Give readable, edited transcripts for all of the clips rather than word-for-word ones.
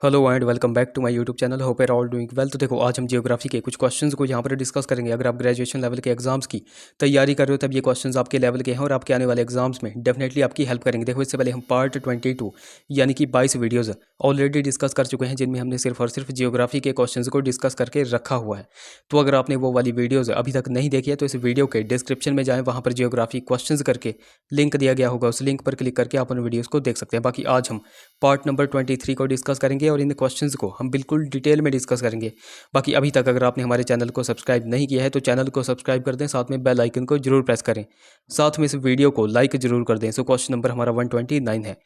Hello and welcome back to my YouTube channel. Hope are all doing well. तो देखो, आज हम geography के कुछ क्वेश्चंस को यहाँ पर डिस्कस करेंगे। अगर आप ग्रेजुएशन लेवल के एग्जाम्स की तैयारी कर रहे हो तब ये क्वेश्चंस आपके लेवल के हैं और आपके आने वाले एग्जाम्स में डेफिनेटली आपकी हेल्प करेंगे। देखो, इससे पहले हम पार्ट 22 यानी कि 22 वीडियोज़ ऑलरेडी डिस्कस कर चुके हैं, जिनमें हमने सिर्फ और सिर्फ जियोग्राफी के क्वेश्चन को डिस्कस करके रखा हुआ है। तो अगर आपने वो वाली वीडियोज़ अभी तक नहीं देखी है तो इस वीडियो के डिस्क्रिप्शन में जाएँ, वहाँ पर जियोग्राफी क्वेश्चन करके लिंक दिया गया होगा, उस लिंक पर क्लिक करके आप उन वीडियोज़ को देख सकते हैं। बाकी आज हम पार्ट नंबर 23 को डिस्कस करेंगे और इन क्वेश्चंस को हम बिल्कुल डिटेल में डिस्कस करेंगे। बाकी अभी तक अगर आपने हमारे चैनल को सब्सक्राइब नहीं किया है तो चैनल को सब्सक्राइब कर दें, साथ में बेल आइकन को जरूर प्रेस करें, साथ में इस वीडियो को लाइक जरूर कर दें। सो क्वेश्चन नंबर हमारा 129 है।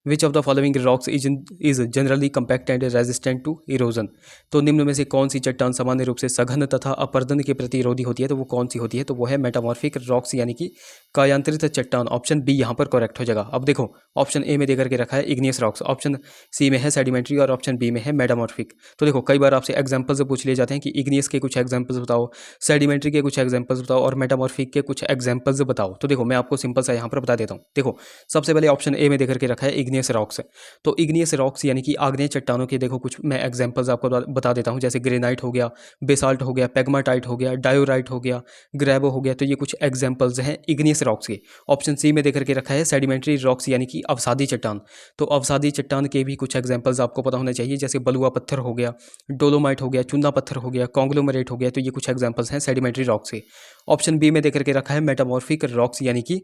Which of the following rocks is generally compact and resistant to erosion. तो निम्न में से कौन सी चट्टान सामान्य रूप से सघन तथा अपरदन के प्रतिरोधी होती है, तो वो कौन सी होती है? तो वो है मेटामॉर्फिक रॉक्स यानी कि कायांतरित चट्टान। ऑप्शन बी यहाँ पर करेक्ट हो जाएगा। अब देखो, ऑप्शन ए में देकर के रखा है इग्नियस रॉक्स, ऑप्शन सी में है सेडिमेंट्री और ऑप्शन बी में है मेटामॉर्फिक। तो देखो, कई बार आपसे एग्जाम्पल्स पूछ लिए जाते हैं कि इग्नियस के कुछ एग्जाम्पल्स बताओ, सेडिमेंट्री के कुछ एग्जाम्पल्स बताओ और मेटामॉर्फिक के कुछ एग्जाम्पल्स बताओ। तो देखो, मैं आपको सिंपल सा यहाँ पर बता देता हूँ। देखो, सबसे पहले ऑप्शन ए में देकर के रखा है इग्नियस रॉक्स। तो इग्नियस रॉक्स यानी कि आग्नेय चट्टानों के देखो कुछ मैं एग्जांपल्स आपको बता देता हूँ, जैसे ग्रेनाइट हो गया, बेसाल्ट हो गया, पेग्माटाइट हो गया, डायोराइट हो गया, ग्रेवो हो गया। तो ये कुछ एग्जांपल्स हैं इग्नियस रॉक्स के। ऑप्शन सी में देकर के रखा है सेडिमेंट्री रॉक्स यानी कि अवसादी चट्टान। तो अवसादी चट्टान के भी कुछ एग्जांपल्स आपको पता होने चाहिए, जैसे बलुआ पत्थर हो गया, डोलोमाइट हो गया, चूना पत्थर हो गया, कॉन्ग्लोमरेट हो गया। तो ये कुछ एग्जांपल्स हैं सेडिमेंट्री रॉक्स के। ऑप्शन बी में देकर के रखा है मेटामॉर्फिक रॉक्स यानी कि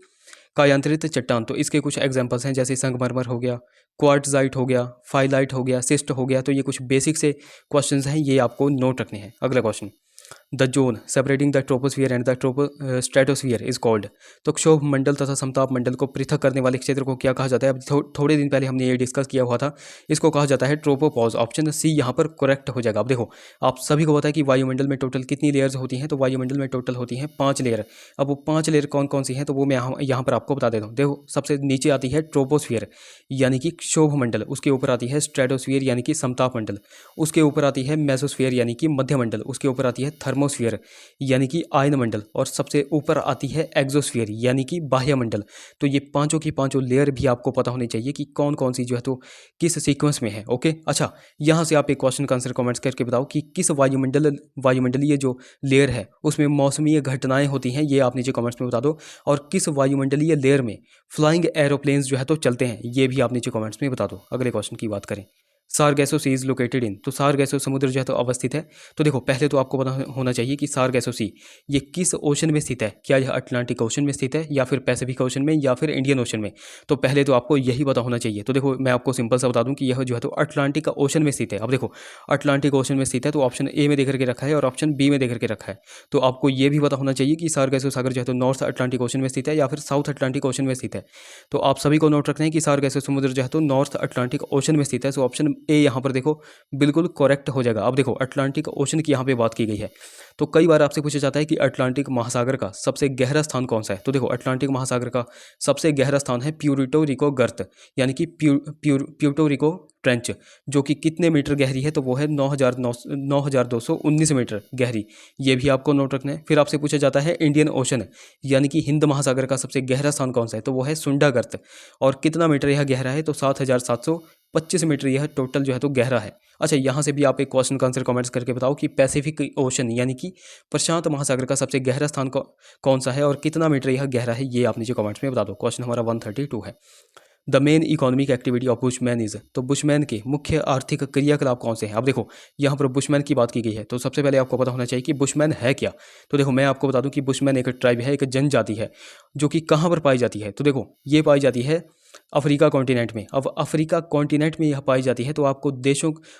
कायांतरित चट्टान। तो इसके कुछ एग्जांपल्स हैं, जैसे संगमरमर हो गया, क्वार्ट्जाइट हो गया, फाइलाइट हो गया, सिस्ट हो गया। तो ये कुछ बेसिक से क्वेश्चंस हैं, ये आपको नोट रखने हैं। अगला question, the zone separating the troposphere and the stratosphere is called. तो क्षोभ मंडल तथा समताप मंडल को पृथक करने वाले क्षेत्र को क्या कहा जाता है? अब थोड़े दिन पहले हमने ये डिस्कस किया हुआ था। इसको कहा जाता है ट्रोपोपॉज। ऑप्शन सी यहाँ पर करेक्ट हो जाएगा। अब देखो, आप सभी को पता है कि वायुमंडल में टोटल कितनी लेयर्स होती हैं? तो वायुमंडल में टोटल होती हैं 5 लेयर। अब वो 5 लेयर कौन कौन सी हैं, तो वो मैं यहाँ पर आपको बता देता हूँ। देखो, सबसे नीचे आती है ट्रोपोस्फियर यानी कि क्षोभ मंडल, उसके ऊपर आती है स्ट्रेटोस्फियर यानी कि समताप मंडल, उसके ऊपर आती है मेसोस्फियर यानी कि मध्य मंडल, उसके ऊपर आती है थर्मोस्फियर यानी कि आयन मंडल, और सबसे ऊपर आती है एक्सोस्फियर यानी कि बाह्य मंडल। तो ये पांचों की पांचों लेयर भी आपको पता होनी चाहिए कि कौन कौन सी जो है तो किस सीक्वेंस में है। ओके, अच्छा, यहाँ से आप एक क्वेश्चन का आंसर कमेंट्स करके बताओ कि किस वायुमंडलीय जो लेयर है उसमें मौसमी घटनाएं होती हैं, ये आप नीचे कमेंट्स में बता दो। और किस वायुमंडलीय लेयर में फ्लाइंग एरोप्लेन्स जो है तो चलते हैं, ये भी आप नीचे कमेंट्स में बता दो। अगले क्वेश्चन की बात करें, Sargasso C is located in. तो सारगैसो समुद्र जो है तो अवस्थित है। तो देखो, पहले तो आपको पता होना चाहिए कि सारगैसो सी ये किस ओशन में स्थित है। क्या यह अटलांटिक ओशन में स्थित है, या फिर पैसिफिक ओशन में, या फिर इंडियन ओशन में? तो पहले तो आपको यही पता होना चाहिए। तो देखो, मैं आपको सिंपल सा बता दूं कि यह जो है तो अटलांटिक ओशन में स्थित है। अब देखो, अटलांटिक ओशन में स्थित है तो ऑप्शन ए में देकर के रखा है और ऑप्शन बी में देकर के रखा है। तो आपको ये भी पता होना चाहिए कि सारगैसो सागर जो है तो नॉर्थ अटलांटिक ओशन में स्थित है या फिर साउथ अटलांटिक ओशन में स्थित है। तो आप सभी को नोट रखना है कि सारगैसो समुद्र जो है तो नॉर्थ अटलांटिक ओशन में स्थित है। सो ऑप्शन ए यहाँ पर देखो बिल्कुल करेक्ट हो जाएगा। अब देखो, अटलांटिक ओशन की यहाँ पे बात की गई है। तो कई बार आपसे पूछा जाता है कि अटलांटिक महासागर का सबसे गहरा स्थान कौन सा है? तो देखो, अटलांटिक महासागर का सबसे गहरा स्थान है प्यूरिटो रिको गर्त यानी कि प्यूर्टो रिको ट्रेंच, जो कि कितने मीटर गहरी है? तो वो है 9,219 मीटर गहरी। ये भी आपको नोट रखना है। फिर आपसे पूछा जाता है इंडियन ओशन यानी कि हिंद महासागर का सबसे गहरा स्थान कौन सा है? तो वो है सुंडा गर्त, और कितना मीटर यह गहरा है? तो 7,725 मीटर यह टोटल जो है तो गहरा है। अच्छा, यहाँ से भी आप एक क्वेश्चन का आंसर कमेंट्स करके बताओ कि पैसिफिक ओशन यानी कि प्रशांत महासागर का सबसे गहरा स्थान कौन सा है और कितना मीटर यह गहरा है? ये आप नीचे कमेंट्स में बता दो। क्वेश्चन हमारा 132 है। The main economic activity of bushman is. तो बुशमैन के मुख्य आर्थिक क्रियाकलाप कौन से हैं? अब देखो, यहाँ पर बुशमैन की बात की गई है तो सबसे पहले आपको पता होना चाहिए कि बुशमैन है क्या। तो देखो, मैं आपको बता दूं कि बुशमैन एक ट्राइब है, एक जनजाति है, जो कि कहाँ पर पाई जाती है? तो देखो, ये पाई जाती है अफ्रीका कॉन्टिनेंट में। अब अफ्रीका कॉन्टिनेंट में यह पाई जाती है तो आपको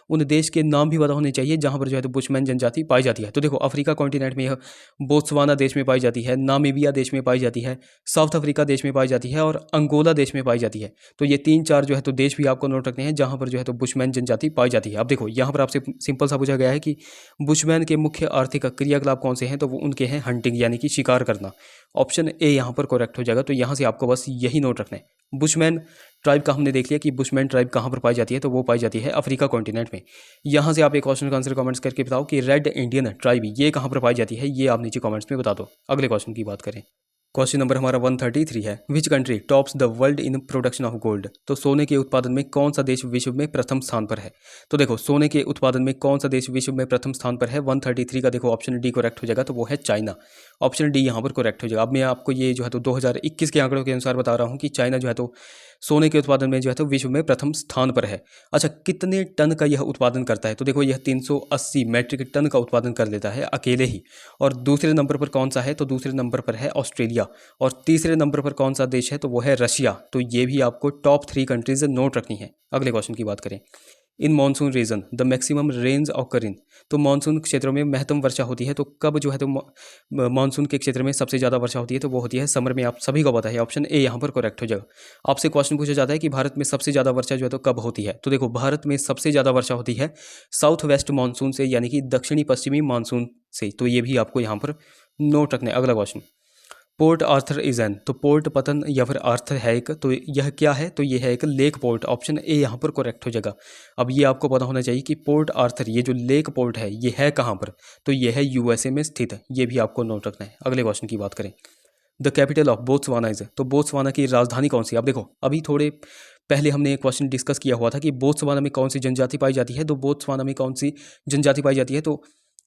उन देश के नाम भी पता होने चाहिए जहाँ पर जो है तो बुशमैन जनजाति पाई जाती है। तो देखो, अफ्रीका कॉन्टिनेंट में यह बोत्सवाना देश में पाई जाती है, नामीबिया देश में पाई जाती है, साउथ अफ्रीका देश में पाई जाती है और अंगोला देश में पाई जाती है। तो ये 3-4 जो है तो देश भी आपको नोट रखने हैं जहाँ पर जो है तो बुशमैन जनजाति पाई जाती है। अब देखो, यहाँ पर आपसे सिंपल सा पूछा गया है कि बुशमैन के मुख्य आर्थिक क्रियाकलाप कौन से हैं? तो वो उनके हैं हंटिंग यानी कि शिकार करना। ऑप्शन ए यहाँ पर करेक्ट हो जाएगा। तो यहाँ से आपको बस यही नोट रखना है। बुशमैन ट्राइब का हमने देख लिया कि बुशमैन ट्राइब कहाँ पर पाई जाती है, तो वो पाई जाती है अफ्रीका कॉन्टिनेंट में। यहाँ से आप एक क्वेश्चन का आंसर कमेंट्स करके बताओ कि रेड इंडियन ट्राइब ये कहाँ पर पाई जाती है, ये आप नीचे कमेंट्स में बता दो। अगले क्वेश्चन की बात करें, क्वेश्चन नंबर हमारा 133 है, which country tops the world in production of gold. तो सोने के उत्पादन में कौन सा देश विश्व में प्रथम स्थान पर है। तो देखो सोने के उत्पादन में कौन सा देश विश्व में प्रथम स्थान पर है। 133 का देखो ऑप्शन डी करेक्ट हो जाएगा, तो वो है चाइना। ऑप्शन डी यहाँ पर करेक्ट हो जाएगा। अब मैं आपको ये जो है तो 2021 के आंकड़ों के अनुसार बता रहा हूँ कि चाइना जो है तो सोने के उत्पादन में जो है तो विश्व में प्रथम स्थान पर है। अच्छा, कितने टन का यह उत्पादन करता है। तो देखो यह 380 मैट्रिक टन का उत्पादन कर लेता है अकेले ही। और दूसरे नंबर पर कौन सा है, तो दूसरे नंबर पर है ऑस्ट्रेलिया। और तीसरे नंबर पर कौन सा देश है, तो वो है रशिया। तो ये भी आपको टॉप 3 कंट्रीज नोट रखनी है। अगले क्वेश्चन की बात करें, in monsoon region the maximum range occur in. तो मानसून क्षेत्रों में महत्तम वर्षा होती है, तो कब जो है तो मानसून के क्षेत्र में सबसे ज़्यादा वर्षा होती है, तो वो होती है समर में। आप सभी को पता है, ऑप्शन ए यहाँ पर करेक्ट हो जाएगा। आपसे क्वेश्चन पूछा जाता है कि भारत में सबसे ज़्यादा वर्षा जो है तो कब होती है। तो देखो भारत में सबसे ज़्यादा वर्षा होती है साउथ वेस्ट मानसून से, यानी कि दक्षिणी पश्चिमी मानसून से। तो ये भी आपको यहाँ पर नोट रखना है। अगला question, port Arthur is an. तो पोर्ट पतन या फिर आर्थर है एक, तो यह क्या है, तो यह है एक लेक पोर्ट। ऑप्शन ए यहाँ पर करेक्ट हो जाएगा। अब ये आपको पता होना चाहिए कि पोर्ट आर्थर ये जो लेक पोर्ट है ये है कहाँ पर, तो यह है यूएसए में स्थित है। ये भी आपको नोट रखना है। अगले क्वेश्चन की बात करें, the capital of Botswana is. तो बोत्सवाना की राजधानी कौन सी है। अब देखो अभी थोड़े पहले हमने एक क्वेश्चन डिस्कस किया हुआ था कि बोत्सवाना में कौन सी जनजाति पाई जाती है। तो बोत्सवाना में कौन सी जनजाति पाई जाती है, तो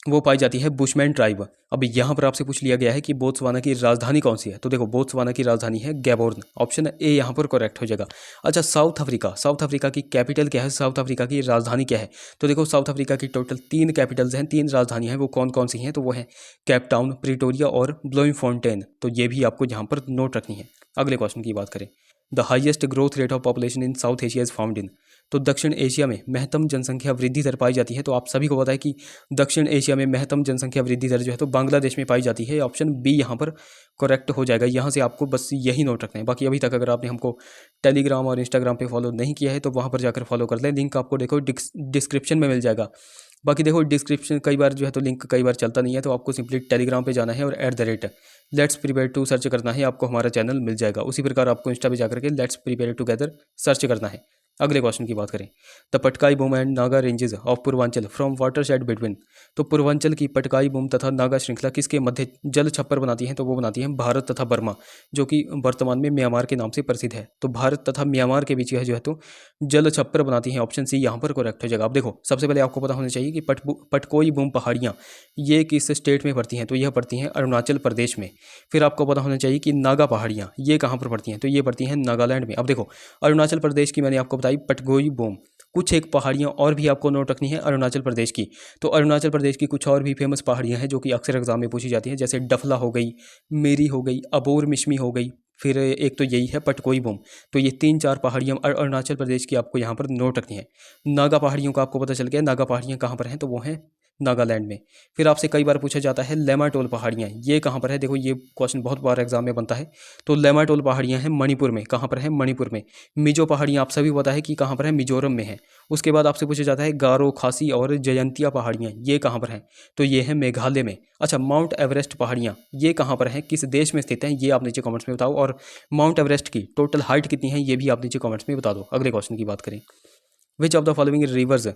वो पाई जाती है बुशमैन ट्राइब। अब यहाँ पर आपसे पूछ लिया गया है कि बोत्सवाना की राजधानी कौन सी है। तो देखो बोत्सवाना की राजधानी है गैबोर्न। ऑप्शन ए यहाँ पर करेक्ट हो जाएगा। अच्छा, साउथ अफ्रीका, साउथ अफ्रीका की कैपिटल क्या है, साउथ अफ्रीका की राजधानी क्या है। तो देखो साउथ अफ्रीका की टोटल 3 कैपिटल्स हैं, 3 राजधानियां हैं। वो कौन कौन सी हैं, तो वो है कैप टाउन, प्रिटोरिया और ब्लोमफोंटेन। तो ये भी आपको यहाँ पर नोट रखनी है। अगले क्वेश्चन की बात करें, the highest growth rate of population in south Asia is found in. तो दक्षिण एशिया में महत्तम जनसंख्या वृद्धि दर पाई जाती है। तो आप सभी को पता है कि दक्षिण एशिया में महत्तम जनसंख्या वृद्धि दर जो है तो बांग्लादेश में पाई जाती है। ऑप्शन बी यहाँ पर करेक्ट हो जाएगा। यहाँ से आपको बस यही नोट रखना है। बाकी अभी तक अगर आपने हमको टेलीग्राम और इंस्टाग्राम पे फॉलो नहीं किया है तो वहाँ पर जाकर फॉलो कर लें। लिंक आपको देखो डिस्क्रिप्शन में मिल जाएगा। बाकी देखो डिस्क्रिप्शन कई बार जो है तो लिंक कई बार चलता नहीं है, तो आपको सिंपली टेलीग्राम पे जाना है और @लेट्स प्रिपेयर टू सर्च करना है, आपको हमारा चैनल मिल जाएगा। उसी प्रकार आपको इंस्टा पे जाकर के लेट्स प्रिपेयर टुगेदर सर्च करना है। अगले क्वेश्चन की बात करें, the Patkai boom and Naga ranges of Purvanchal from water shade between. तो पूर्वांचल की पटकाई बूम तथा नागा श्रृंखला किसके मध्य जल छप्पर बनाती है, तो वो बनाती है भारत तथा बर्मा, जो कि वर्तमान में म्यांमार के नाम से प्रसिद्ध है। तो भारत तथा म्यांमार के बीच यह जो है तो जल छप्पर बनाती हैं। ऑप्शन सी यहाँ पर करेक्ट हो जाएगा। अब देखो सबसे पहले आपको पता होना चाहिए कि पटकोई बूम पहाड़ियाँ ये किस स्टेट में पड़ती हैं, तो यह पड़ती हैं अरुणाचल प्रदेश में। फिर आपको पता होना चाहिए कि नागा पहाड़ियाँ ये कहाँ पर पड़ती हैं, तो ये पड़ती हैं नागालैंड में। अब देखो अरुणाचल प्रदेश की मैंने आपको बताई पटगोई बूम, कुछ एक पहाड़ियाँ और भी आपको नोट रखनी है अरुणाचल प्रदेश की। तो अरुणाचल प्रदेश की कुछ और भी फेमस पहाड़ियाँ हैं जो कि अक्सर एग्जाम में पूछी जाती हैं, जैसे डफला हो गई, मेरी हो गई, अबोर मिश्मी हो गई, फिर एक तो यही है पटकोई बूम। तो ये 3-4 पहाड़ियाँ अरुणाचल प्रदेश की आपको यहाँ पर नोट रखनी है। नागा पहाड़ियों का आपको पता चल गया, नागा पहाड़ियाँ कहाँ पर हैं, तो वो हैं नागालैंड में। फिर आपसे कई बार पूछा जाता है लेमाटोल पहाड़ियाँ ये कहाँ पर है। देखो ये क्वेश्चन बहुत बार एग्जाम में बनता है। तो लेमाटोल पहाड़ियाँ हैं मणिपुर में। कहाँ पर है, मणिपुर में। मिजो पहाड़ियाँ आप सभी को पता है कि कहाँ पर है, मिजोरम में है। उसके बाद आपसे पूछा जाता है गारो, खासी और जयंतिया पहाड़ियाँ ये कहाँ पर हैं, तो ये है मेघालय में। अच्छा, माउंट एवरेस्ट पहाड़ियाँ ये कहाँ पर हैं, किस देश में स्थित हैं, ये आप नीचे कमेंट्स में बताओ। और माउंट एवरेस्ट की टोटल हाइट कितनी है, ये भी आप नीचे कमेंट्स में बता दो। अगले क्वेश्चन की बात करें, विच of the following rivers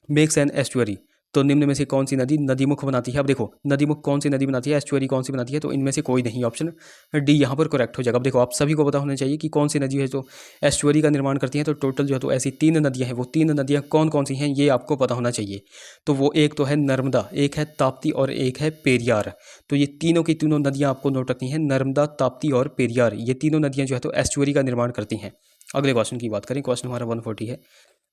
makes an estuary. तो निम्न में से कौन सी नदी नदीमुख बनाती है। अब देखो नदीमुख कौन सी नदी बनाती है, एस्चुअरी कौन सी बनाती है, तो इनमें से कोई नहीं। ऑप्शन डी यहाँ पर करेक्ट हो जाएगा। अब देखो आप सभी को पता होना चाहिए कि कौन सी नदी है जो एस्चुअरी का निर्माण करती है। तो टोटल जो है तो ऐसी 3 नदियाँ हैं, वो 3 नदियाँ कौन कौन सी हैं ये आपको पता होना चाहिए। तो वो एक तो है नर्मदा, एक है ताप्ती और एक है पेरियार। तो ये तीनों की तीनों नदियाँ आपको नोट रखनी है, नर्मदा, ताप्ती और पेरियार। ये तीनों नदियाँ जो है तो एस्चुअरी का निर्माण करती हैं। अगले क्वेश्चन की बात करें, क्वेश्चन हमारा 140 है,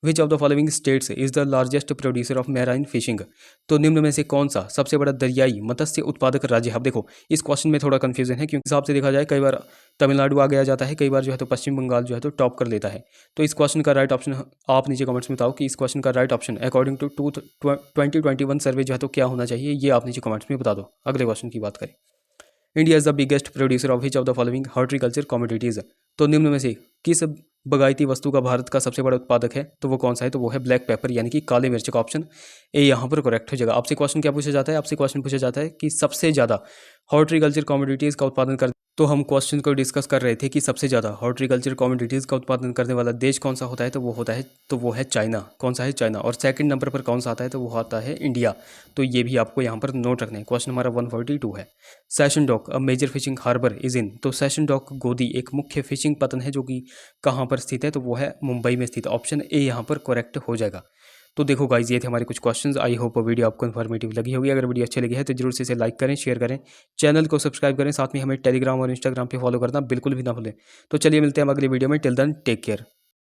which of the following states is the largest producer of marine fishing. तो निम्न में से कौन सा सबसे बड़ा दरियाई मत्स्य उत्पादक राज्य है। अब देखो इस क्वेश्चन में थोड़ा कंफ्यूजन है, क्योंकि हिसाब से देखा जाए कई बार तमिलनाडु आ गया जाता है, कई बार जो है तो पश्चिम बंगाल जो है तो टॉप कर लेता है। तो इस क्वेश्चन का राइट ऑप्शन आप नीचे कमेंट्स में बताओ कि इस क्वेश्चन का राइट ऑप्शन अकॉर्डिंग टू 2021 सर्वे जो है तो क्या होना चाहिए, ये आप नीचे कमेंट्स में बता दो। अगले क्वेश्चन की बात करें, India is the biggest producer of which of the following horticulture commodities. तो निम्न में से किस बगायती वस्तु का भारत का सबसे बड़ा उत्पादक है, तो वो कौन सा है, तो वो है ब्लैक पेपर यानी कि काले मिर्च का। ऑप्शन ए यहाँ पर करेक्ट हो जाएगा। आपसे क्वेश्चन क्या पूछा जाता है, आपसे क्वेश्चन पूछा जाता है कि सबसे ज़्यादा हॉर्टिकल्चर कमोडिटीज़ का उत्पादन कर तो हम क्वेश्चन को डिस्कस कर रहे थे कि सबसे ज़्यादा हॉर्टिकल्चर कमोडिटीज़ का उत्पादन करने वाला देश कौन सा होता है, तो वो है चाइना। कौन सा है? चाइना। और सेकंड नंबर पर कौन सा आता है, तो वो आता है इंडिया। तो ये भी आपको यहाँ पर नोट रखना है। क्वेश्चन हमारा 142 है। Sassoon Dock a major fishing harbour is in. तो सेशन डॉक गोदी एक मुख्य फिशिंग पतन है जो कि कहाँ पर स्थित है, तो वो है मुंबई में स्थित। ऑप्शन ए यहाँ पर करेक्ट हो जाएगा। तो देखो गाइज, ये थे हमारे कुछ क्वेश्चंस। आई होप वीडियो आपको इन्फॉर्मेटिव लगी होगी। अगर वीडियो अच्छी लगी है तो जरूर से इसे लाइक करें, शेयर करें, चैनल को सब्सक्राइब करें, साथ में हमें टेलीग्राम और इंस्टाग्राम पे फॉलो करना बिल्कुल भी ना भूलें। तो चलिए मिलते हैं हम अगली वीडियो में। Till then take care.